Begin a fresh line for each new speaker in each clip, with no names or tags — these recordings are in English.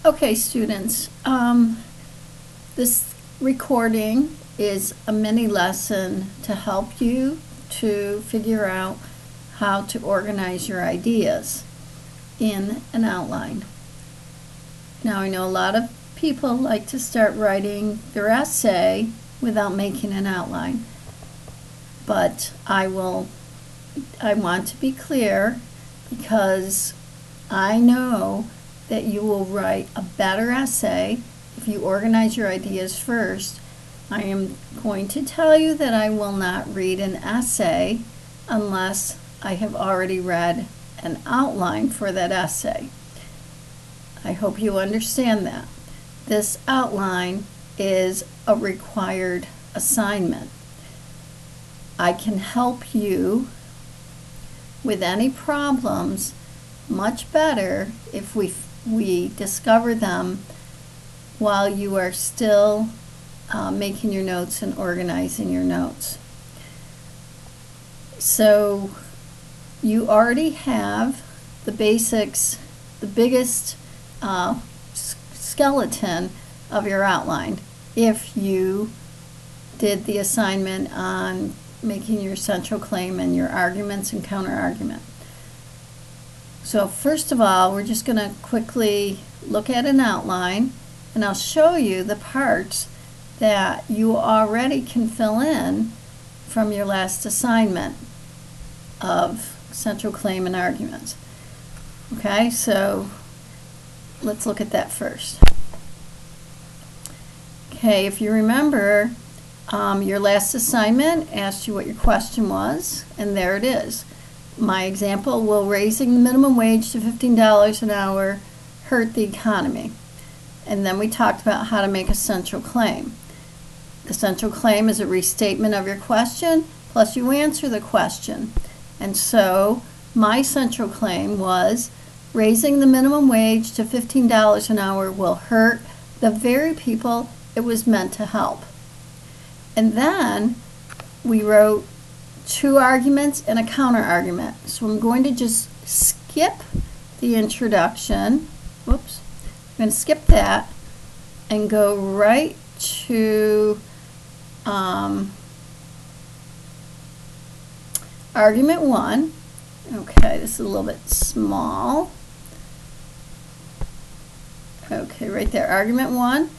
Okay, students, this recording is a mini lesson to help you to figure out how to organize your ideas in an outline. Now, I know a lot of people like to start writing their essay without making an outline, but I want to be clear because I know that you will write a better essay if you organize your ideas first. I am going to tell you that I will not read an essay unless I have already read an outline for that essay. I hope you understand that. This outline is a required assignment. I can help you with any problems much better if we discover them while you are still making your notes and organizing your notes. So you already have the basics, the biggest skeleton of your outline if you did the assignment on making your central claim and your arguments and counter-argument. So first of all, we're just going to quickly look at an outline, and I'll show you the parts that you already can fill in from your last assignment of central claim and arguments. Okay, so let's look at that first. Okay, if you remember, your last assignment asked you what your question was, and there it is. My example, will raising the minimum wage to $15 an hour hurt the economy? And then we talked about how to make a central claim. The central claim is a restatement of your question, plus you answer the question. And so my central claim was raising the minimum wage to $15 an hour will hurt the very people it was meant to help. And then we wrote two arguments and a counter argument. So I'm going to just skip the introduction. Whoops. I'm going to skip that and go right to argument one. Okay, this is a little bit small. Okay, right there, argument one.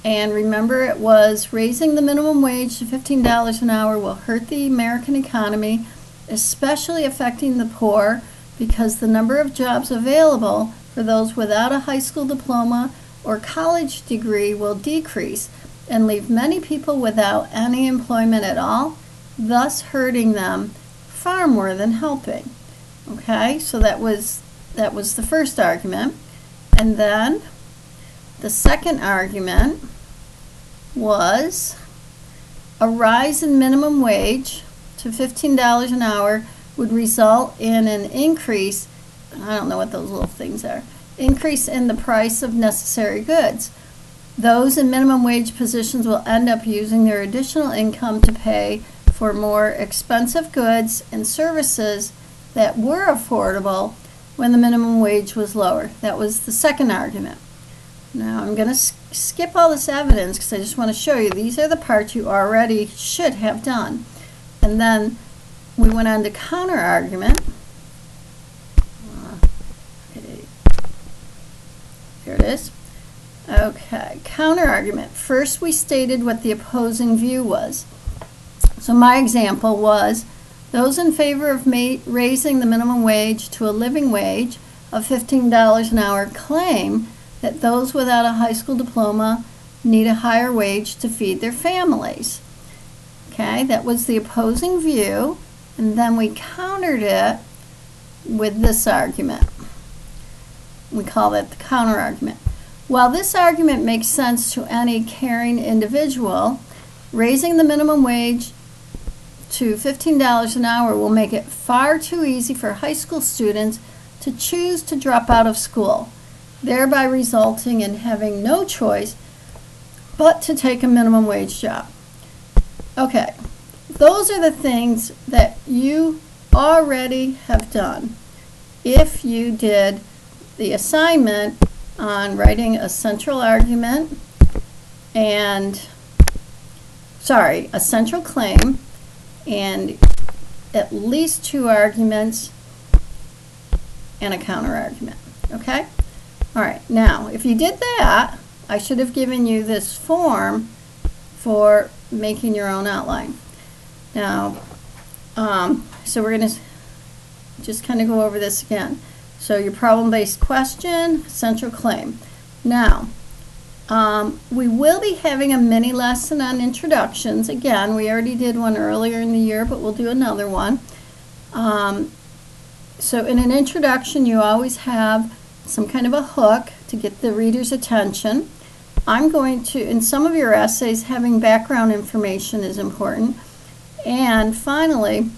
And remember, it was raising the minimum wage to $15 an hour will hurt the American economy, especially affecting the poor, because the number of jobs available for those without a high school diploma or college degree will decrease and leave many people without any employment at all, thus hurting them far more than helping. Okay, so that was the first argument. And then the second argument was a rise in minimum wage to $15 an hour would result in an increase, I don't know what those little things are, increase in the price of necessary goods. Those in minimum wage positions will end up using their additional income to pay for more expensive goods and services that were affordable when the minimum wage was lower. That was the second argument. Now I'm going to skip all this evidence because I just want to show you these are the parts you already should have done. And then we went on to counter argument. Okay. Here it is. Okay, counter argument. First we stated what the opposing view was. So my example was those in favor of raising the minimum wage to a living wage of $15 an hour claim that those without a high school diploma need a higher wage to feed their families. Okay, that was the opposing view, and then we countered it with this argument. We call that the counter argument. While this argument makes sense to any caring individual, raising the minimum wage to $15 an hour will make it far too easy for high school students to choose to drop out of school, thereby resulting in having no choice but to take a minimum wage job. Okay, those are the things that you already have done if you did the assignment on writing a central argument and, a central claim and at least 2 arguments and a counter argument, okay? All right, now, if you did that, I should have given you this form for making your own outline. Now, so we're going to just kind of go over this again. So your problem-based question, central claim. Now, we will be having a mini lesson on introductions. Again, we already did one earlier in the year, but we'll do another one. So in an introduction, you always have some kind of a hook to get the reader's attention. I'm going to, in some of your essays, having background information is important. And finally,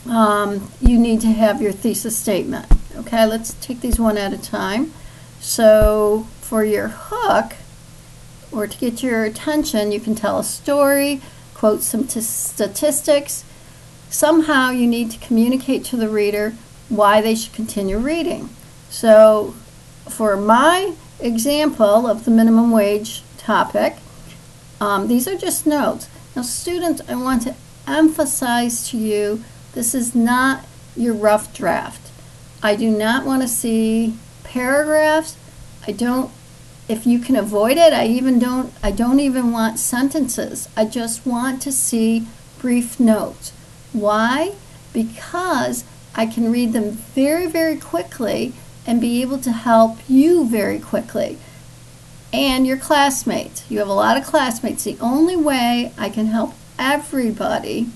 you need to have your thesis statement. Okay, let's take these one at a time. So for your hook, or to get your attention, you can tell a story, quote some statistics. Somehow you need to communicate to the reader why they should continue reading. So for my example of the minimum wage topic, these are just notes. Now students, I want to emphasize to you, this is not your rough draft. I do not want to see paragraphs. If you can avoid it, I don't even want sentences. I just want to see brief notes. Why? Because I can read them very, very quickly and be able to help you very quickly. And your classmates. You have a lot of classmates. The only way I can help everybody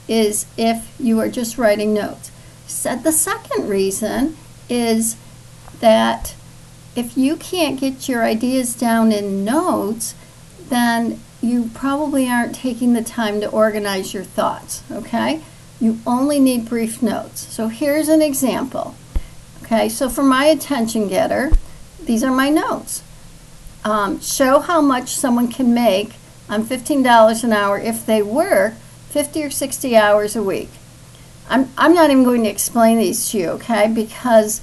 is if you are just writing notes. The second reason is that if you can't get your ideas down in notes, then you probably aren't taking the time to organize your thoughts, okay? You only need brief notes. So here's an example. Okay, so for my attention getter, these are my notes. Show how much someone can make on $15 an hour if they work 50 or 60 hours a week. I'm not even going to explain these to you, okay, because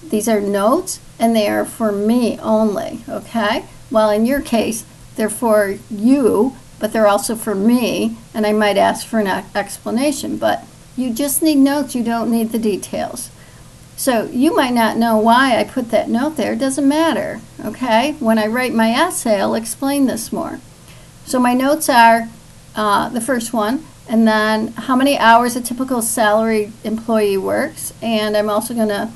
these are notes and they are for me only, okay? Well, in your case, they're for you, but they're also for me, and I might ask for an explanation, but you just need notes, you don't need the details. So you might not know why I put that note there, it doesn't matter, okay? When I write my essay, I'll explain this more. So my notes are the first one, and then how many hours a typical salaried employee works, and I'm also going to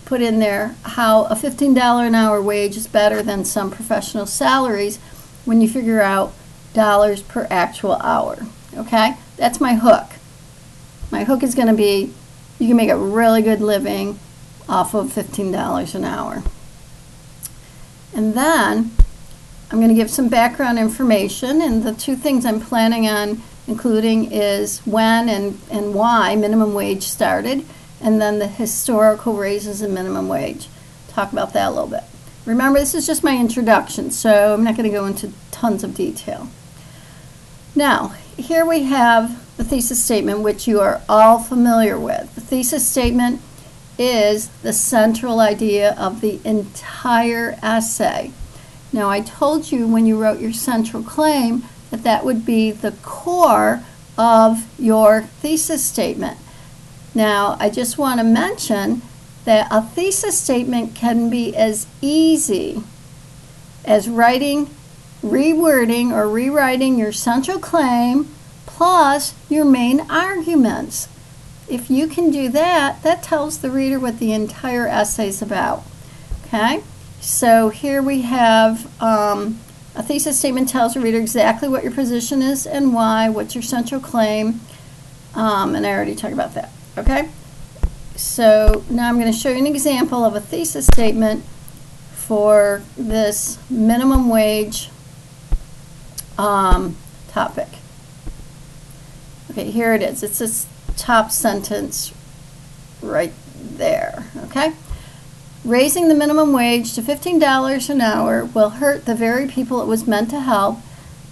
put in there how a $15 an hour wage is better than some professional salaries when you figure out dollars per actual hour, okay? That's my hook. My hook is going to be, you can make a really good living off of $15 an hour. And then I'm going to give some background information, and the 2 things I'm planning on including is when and why minimum wage started, and then the historical raises in minimum wage. Talk about that a little bit. Remember, this is just my introduction, so I'm not going to go into tons of detail. Now, here we have the thesis statement, which you are all familiar with. The thesis statement is the central idea of the entire essay. Now, I told you when you wrote your central claim that that would be the core of your thesis statement. Now, I just want to mention that a thesis statement can be as easy as writing, rewording, or rewriting your central claim plus your main arguments. If you can do that, that tells the reader what the entire essay is about. Okay? So here we have a thesis statement tells the reader exactly what your position is and why, what's your central claim, and I already talked about that. Okay? So now I'm going to show you an example of a thesis statement for this minimum wage topic. Okay, here it is. It's this top sentence right there. Okay? Raising the minimum wage to $15 an hour will hurt the very people it was meant to help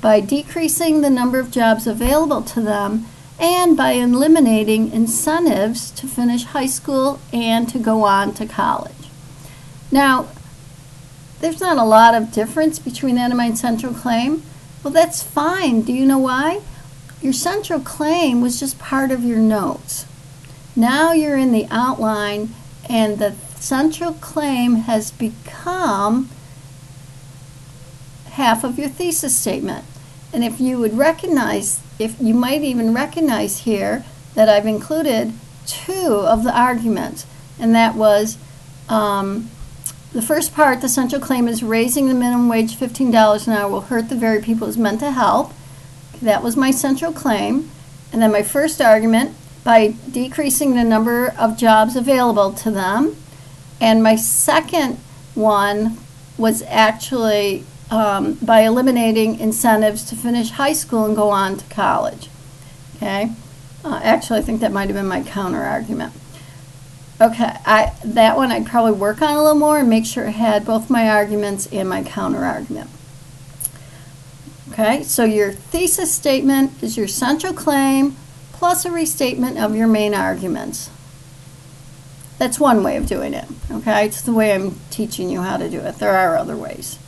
by decreasing the number of jobs available to them and by eliminating incentives to finish high school and to go on to college. Now, there's not a lot of difference between that and my central claim. Well, that's fine. Do you know why? Your central claim was just part of your notes. Now you're in the outline, and the central claim has become half of your thesis statement. And if you would recognize, if you might even recognize here that I've included two of the arguments, and that was the first part, the central claim is raising the minimum wage $15 an hour will hurt the very people it's meant to help. That was my central claim. And then my first argument, by decreasing the number of jobs available to them. And my second one was actually by eliminating incentives to finish high school and go on to college. Okay? Actually, I think that might have been my counter argument. Okay, that one I'd probably work on a little more and make sure it had both my arguments and my counter argument. Okay, so your thesis statement is your central claim plus a restatement of your main arguments. That's one way of doing it. Okay, it's the way I'm teaching you how to do it. There are other ways.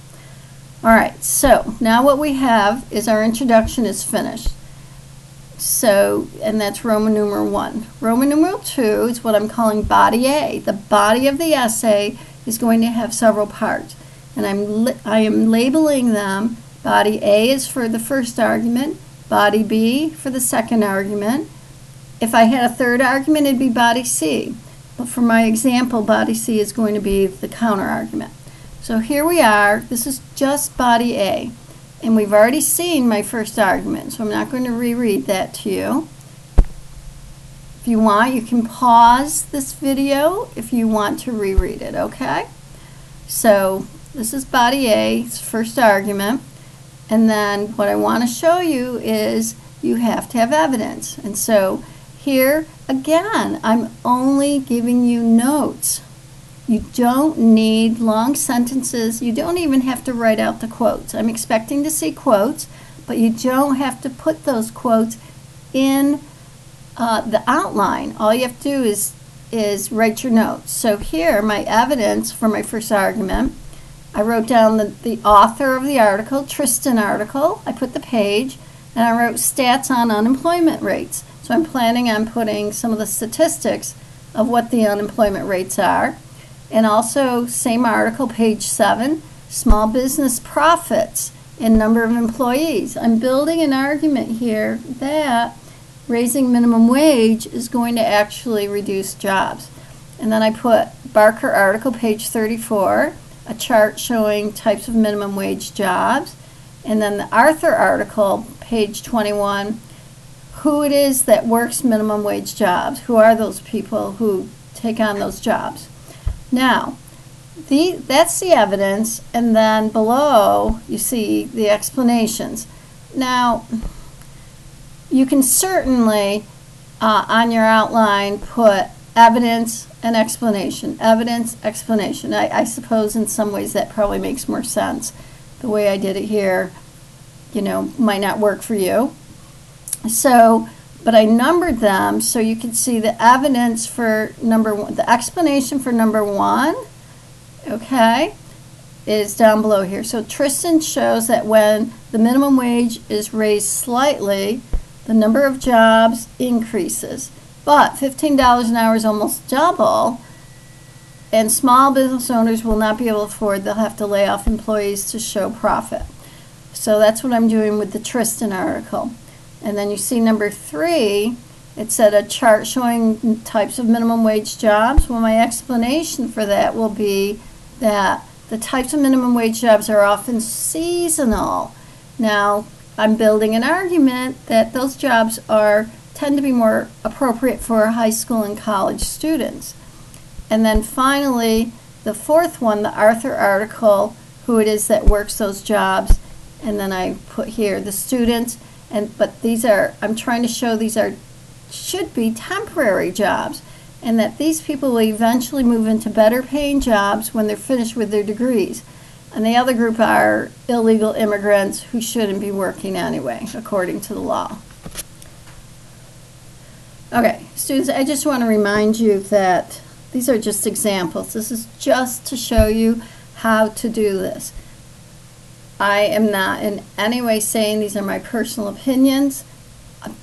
All right, so now what we have is our introduction is finished. So, and that's Roman numeral 1. Roman numeral 2 is what I'm calling body A. The body of the essay is going to have several parts. And I am labeling them. Body A is for the first argument, body B for the second argument. If I had a third argument, it'd be body C. But for my example, body C is going to be the counter argument. So here we are. This is just body A. And we've already seen my first argument, so I'm not going to reread that to you. If you want, you can pause this video if you want to reread it, okay? So this is body A's first argument. And then what I want to show you is you have to have evidence. And so here, again, I'm only giving you notes. You don't need long sentences. You don't even have to write out the quotes. I'm expecting to see quotes, but you don't have to put those quotes in the outline. All you have to do is write your notes. So here, my evidence for my first argument, I wrote down the author of the article, Tristan article. I put the page, and I wrote stats on unemployment rates. So I'm planning on putting some of the statistics of what the unemployment rates are. And also, same article, page 7, small business profits and number of employees. I'm building an argument here that raising minimum wage is going to actually reduce jobs. And then I put Barker article, page 34, a chart showing types of minimum wage jobs. And then the Arthur article, page 21, who it is that works minimum wage jobs. Who are those people who take on those jobs? Now, that's the evidence, and then below you see the explanations. Now, you can certainly on your outline put evidence and explanation. Evidence, explanation. I suppose in some ways that probably makes more sense. The way I did it here, you know, might not work for you. So, but I numbered them so you can see the evidence for number 1, the explanation for number 1, okay, is down below here. So Tristan shows that when the minimum wage is raised slightly, the number of jobs increases. But $15 an hour is almost double, and small business owners will not be able to afford, they'll have to lay off employees to show profit. So that's what I'm doing with the Tristan article. And then you see number 3, it said a chart showing types of minimum wage jobs. Well, my explanation for that will be that the types of minimum wage jobs are often seasonal. Now, I'm building an argument that those jobs tend to be more appropriate for high school and college students. And then finally, the 4th one, the Arthur article, who it is that works those jobs. And then I put here the students. But these are, I'm trying to show these should be temporary jobs, and that these people will eventually move into better paying jobs when they're finished with their degrees. And the other group are illegal immigrants who shouldn't be working anyway, according to the law. Okay, students, I just want to remind you that these are just examples. This is just to show you how to do this. I am not in any way saying these are my personal opinions.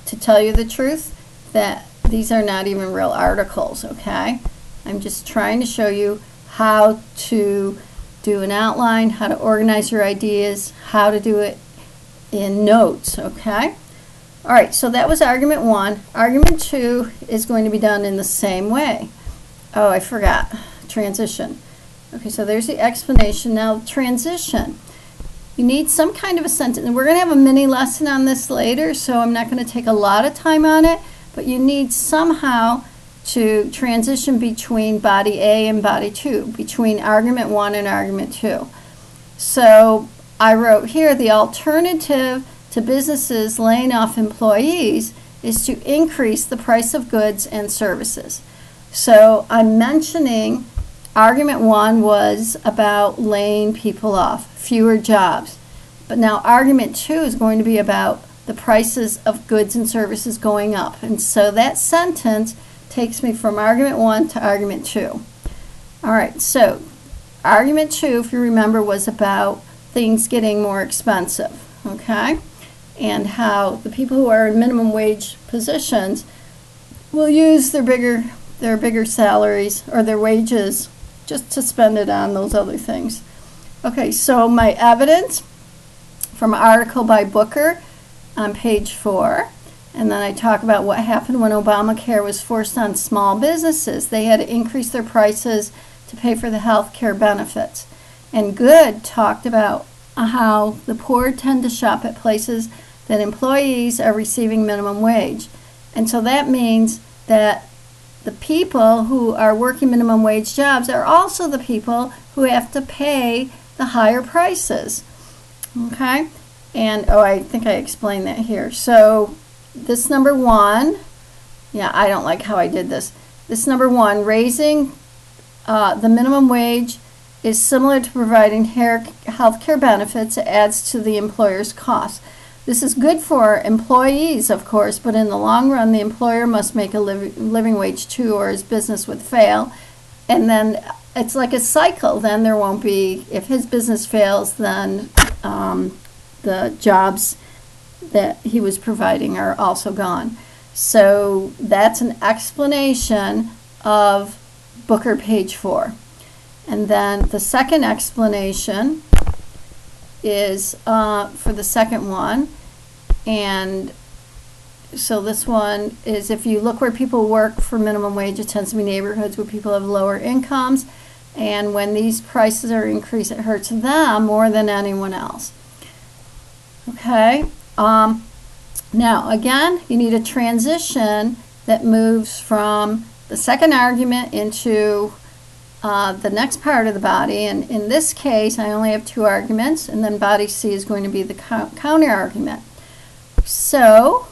To tell you the truth, that these are not even real articles, okay? I'm just trying to show you how to do an outline, how to organize your ideas, how to do it in notes, okay? All right, so that was argument 1. Argument 2 is going to be done in the same way. Oh, I forgot. Transition. Okay, so there's the explanation. Now, transition. You need some kind of a sentence. And we're going to have a mini lesson on this later, so I'm not going to take a lot of time on it, but you need somehow to transition between body A and body 2, between argument 1 and argument 2. So I wrote here, the alternative to businesses laying off employees is to increase the price of goods and services. So I'm mentioning argument 1 was about laying people off, fewer jobs. But now argument 2 is going to be about the prices of goods and services going up. And so that sentence takes me from argument 1 to argument 2. All right, so argument 2, if you remember, was about things getting more expensive, okay? And how the people who are in minimum wage positions will use their bigger salaries or their wages just to spend it on those other things. Okay, so my evidence from an article by Booker on page 4, and then I talk about what happened when Obamacare was forced on small businesses. They had to increase their prices to pay for the health care benefits. And Good talked about how the poor tend to shop at places that employees are receiving minimum wage. And so that means that the people who are working minimum wage jobs are also the people who have to pay the higher prices. Okay? And, oh, I think I explained that here. So this number 1, yeah, I don't like how I did this. This number 1, raising the minimum wage is similar to providing health care benefits. It adds to the employer's costs. This is good for employees, of course, but in the long run, the employer must make a living wage too, or his business would fail. And then it's like a cycle. Then there won't be, if his business fails, then the jobs that he was providing are also gone. So that's an explanation of Booker, page 4. And then the second explanation is for the second one. And so this one is, if you look where people work for minimum wage, it tends to be neighborhoods where people have lower incomes. And when these prices are increased, it hurts them more than anyone else. Okay. Now, again, you need a transition that moves from the second argument into the next part of the body. And in this case, I only have 2 arguments, and then body C is going to be the counter argument. So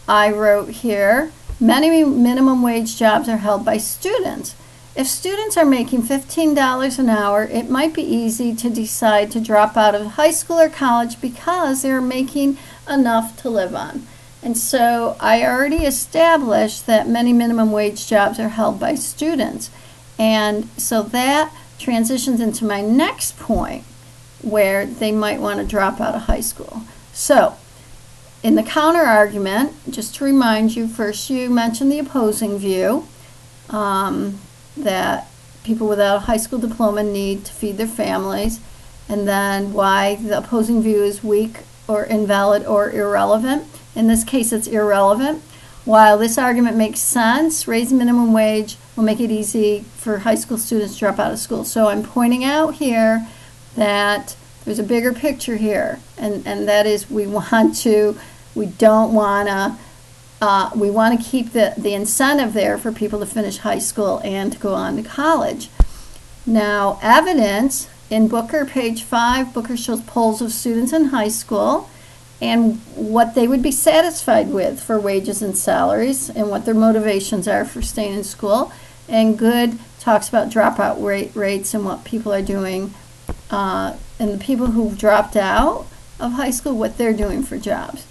I wrote here, many minimum wage jobs are held by students. If students are making $15 an hour, it might be easy to decide to drop out of high school or college because they're making enough to live on. And so I already established that many minimum wage jobs are held by students. And so that transitions into my next point, where they might want to drop out of high school. So in the counter argument, just to remind you, first you mentioned the opposing view, that people without a high school diploma need to feed their families, and then why the opposing view is weak or invalid or irrelevant. In this case, it's irrelevant. While this argument makes sense, raising minimum wage will make it easy for high school students to drop out of school. So I'm pointing out here that there's a bigger picture here, and that is we want to keep the incentive there for people to finish high school and to go on to college. Now, evidence in Booker, page 5, Booker shows polls of students in high school and what they would be satisfied with for wages and salaries and what their motivations are for staying in school. And Good talks about dropout rates and what people are doing, and the people who've dropped out of high school, what they're doing for jobs.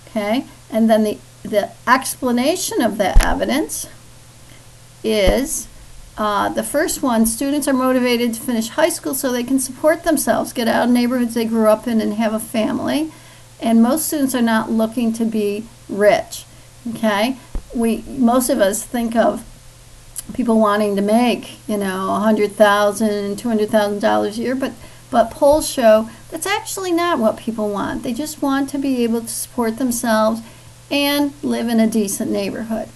Okay, and then the explanation of that evidence is The first one, students are motivated to finish high school so they can support themselves, get out of neighborhoods they grew up in, and have a family. And most students are not looking to be rich, okay? Most of us think of people wanting to make, $100,000, $200,000 a year, but polls show that's actually not what people want. They just want to be able to support themselves and live in a decent neighborhood.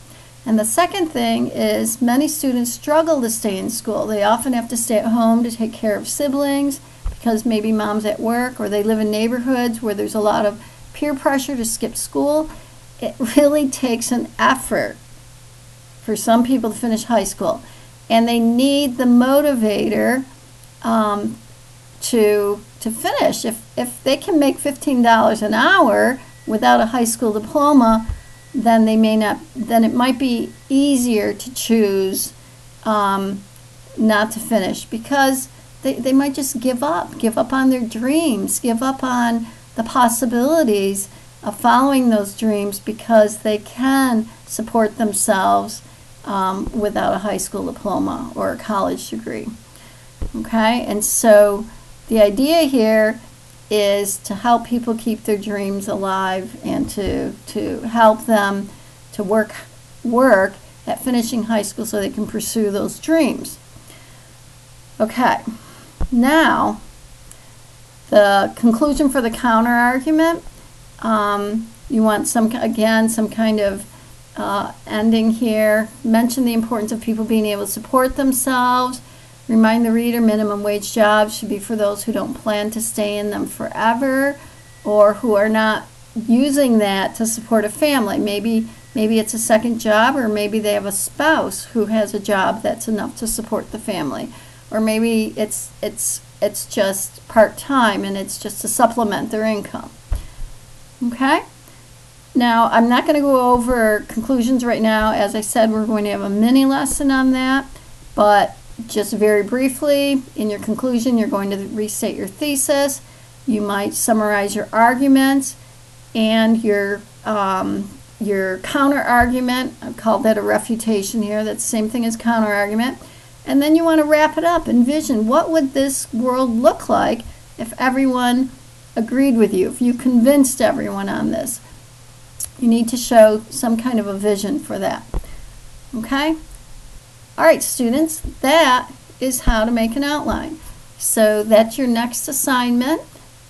And the second thing is many students struggle to stay in school. They often have to stay at home to take care of siblings because maybe mom's at work, or they live in neighborhoods where there's a lot of peer pressure to skip school. It really takes an effort for some people to finish high school, and they need the motivator to finish. If they can make $15 an hour without a high school diploma, then it might be easier to choose not to finish, because they might just give up on their dreams, give up on the possibilities of following those dreams, because they can support themselves without a high school diploma or a college degree. Okay, and so the idea here is to help people keep their dreams alive and to help them to work at finishing high school so they can pursue those dreams. Okay, now the conclusion for the counter argument. You want some kind of ending here. Mention the importance of people being able to support themselves. Remind the reader minimum wage jobs should be for those who don't plan to stay in them forever, or who are not using that to support a family. Maybe it's a second job, or maybe they have a spouse who has a job that's enough to support the family, or maybe it's just part-time and it's just to supplement their income. Okay? Now, I'm not going to go over conclusions right now. As I said, we're going to have a mini lesson on that, but just very briefly, in your conclusion, you're going to restate your thesis. You might summarize your arguments and your counter argument. I've called that a refutation here. That's the same thing as counter argument. And then you want to wrap it up. Envision, what would this world look like if everyone agreed with you, if you convinced everyone on this? You need to show some kind of a vision for that. Okay? All right, students, that is how to make an outline. So that's your next assignment.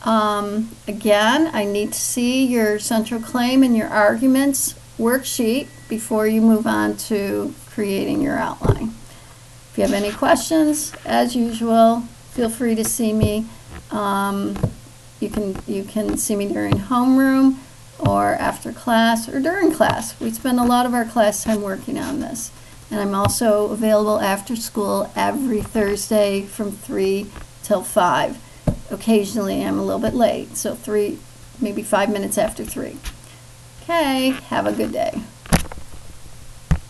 Again, I need to see your central claim and your arguments worksheet before you move on to creating your outline. If you have any questions, as usual, feel free to see me. You can see me during homeroom, or after class, or during class. We spend a lot of our class time working on this. And I'm also available after school every Thursday from 3 till 5. Occasionally I'm a little bit late, so maybe 5 minutes after 3. Okay, have a good day.